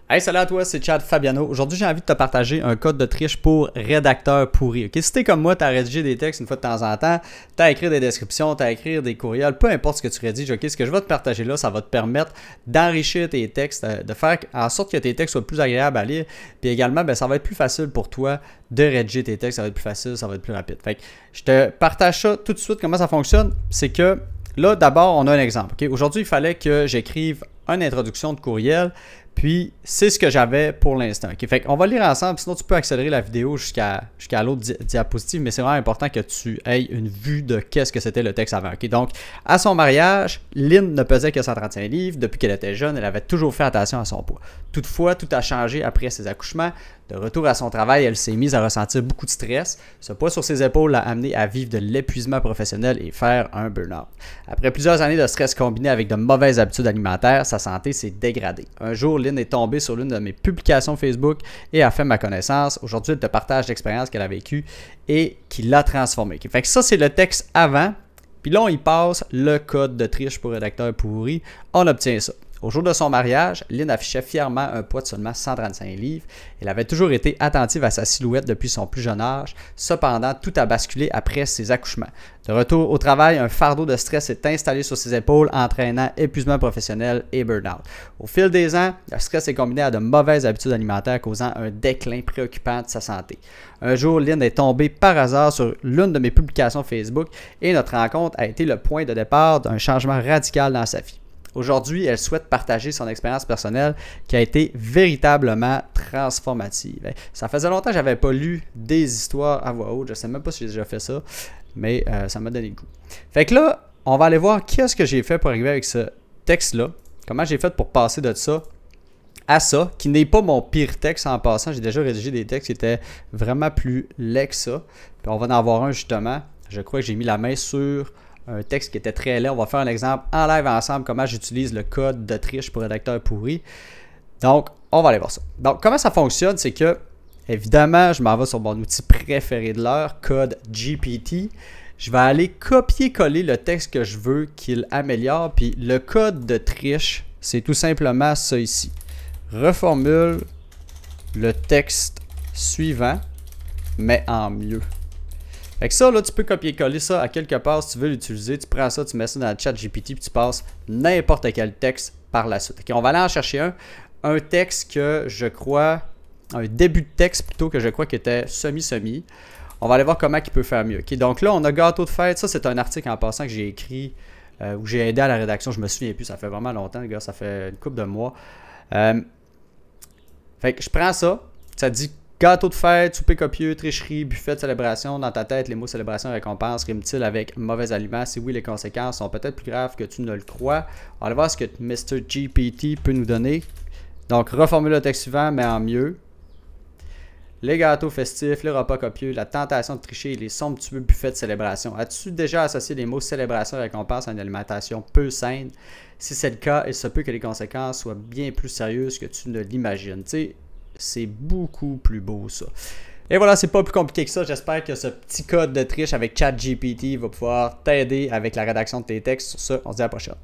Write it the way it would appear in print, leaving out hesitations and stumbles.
Hey, salut à toi, c'est Chad Fabiano. Aujourd'hui, j'ai envie de te partager un code de triche pour rédacteur pourri. Ok, si t'es comme moi, t'as rédigé des textes une fois de temps en temps, t'as écrit des descriptions, t'as écrit des courriels, peu importe ce que tu rédiges, ok, ce que je vais te partager là, ça va te permettre d'enrichir tes textes, de faire en sorte que tes textes soient plus agréables à lire, puis également, ça va être plus facile pour toi de rédiger tes textes, ça va être plus facile, ça va être plus rapide. Fait que je te partage ça tout de suite, comment ça fonctionne, c'est que là, d'abord, on a un exemple. Okay? Aujourd'hui, il fallait que j'écrive une introduction de courriel. Puis, c'est ce que j'avais pour l'instant. Okay? Fait qu'on va lire ensemble, sinon tu peux accélérer la vidéo jusqu'à l'autre diapositive, mais c'est vraiment important que tu aies une vue de qu'est-ce que c'était le texte avant. Okay? Donc, à son mariage, Lynn ne pesait que 135 livres. Depuis qu'elle était jeune, elle avait toujours fait attention à son poids. Toutefois, tout a changé après ses accouchements. De retour à son travail, elle s'est mise à ressentir beaucoup de stress. Ce poids sur ses épaules l'a amené à vivre de l'épuisement professionnel et faire un burn-out. Après plusieurs années de stress combiné avec de mauvaises habitudes alimentaires, sa santé s'est dégradée. Un jour, Lynn est tombée sur l'une de mes publications Facebook et a fait ma connaissance. Aujourd'hui, elle te partage l'expérience qu'elle a vécue et qui l'a transformée. Fait que ça, c'est le texte avant. Puis là, on y passe le code de triche pour rédacteur pourri. On obtient ça. Au jour de son mariage, Lynn affichait fièrement un poids de seulement 135 livres. Elle avait toujours été attentive à sa silhouette depuis son plus jeune âge. Cependant, tout a basculé après ses accouchements. De retour au travail, un fardeau de stress s'est installé sur ses épaules, entraînant épuisement professionnel et burn-out. Au fil des ans, le stress s'est combiné à de mauvaises habitudes alimentaires, causant un déclin préoccupant de sa santé. Un jour, Lynn est tombée par hasard sur l'une de mes publications Facebook et notre rencontre a été le point de départ d'un changement radical dans sa vie. Aujourd'hui, elle souhaite partager son expérience personnelle qui a été véritablement transformative. Ça faisait longtemps que je n'avais pas lu des histoires à voix haute. Je ne sais même pas si j'ai déjà fait ça, mais ça m'a donné le goût. Fait que là, on va aller voir qu'est-ce que j'ai fait pour arriver avec ce texte-là. Comment j'ai fait pour passer de ça à ça, qui n'est pas mon pire texte en passant. J'ai déjà rédigé des textes qui étaient vraiment plus laids que ça. Puis on va en avoir un justement. Je crois que j'ai mis la main sur un texte qui était très laid. On va faire un exemple en live ensemble, comment j'utilise le code de triche pour rédacteur pourri. Donc, on va aller voir ça. Donc, comment ça fonctionne, c'est que, évidemment, je m'en vais sur mon outil préféré de l'heure, code GPT. Je vais aller copier-coller le texte que je veux qu'il améliore. Puis le code de triche, c'est tout simplement ça ici. Reformule le texte suivant, mais en mieux. Fait que ça, là, tu peux copier-coller ça à quelque part si tu veux l'utiliser. Tu prends ça, tu mets ça dans le chat GPT, puis tu passes n'importe quel texte par la suite. Okay, on va aller en chercher un texte que je crois, un début de texte plutôt que je crois qui était semi-semi. On va aller voir comment il peut faire mieux. Okay, donc là, on a gâteau de fête. Ça, c'est un article en passant que j'ai écrit, où j'ai aidé à la rédaction. Je me souviens plus, ça fait vraiment longtemps, les gars, ça fait une couple de mois. Fait que je prends ça, ça dit gâteau de fête, souper copieux, tricherie, buffet de célébration. Dans ta tête, les mots célébration et récompense riment-ils avec mauvais aliments? Si oui, les conséquences sont peut-être plus graves que tu ne le crois. On va voir ce que Mr. GPT peut nous donner. Donc, reformule le texte suivant, mais en mieux. Les gâteaux festifs, les repas copieux, la tentation de tricher et les somptueux buffets de célébration. As-tu déjà associé les mots célébration et récompense à une alimentation peu saine? Si c'est le cas, il se peut que les conséquences soient bien plus sérieuses que tu ne l'imagines. Tu sais, c'est beaucoup plus beau ça. Et voilà, c'est pas plus compliqué que ça. J'espère que ce petit code de triche avec ChatGPT va pouvoir t'aider avec la rédaction de tes textes. Sur ce, on se dit à la prochaine.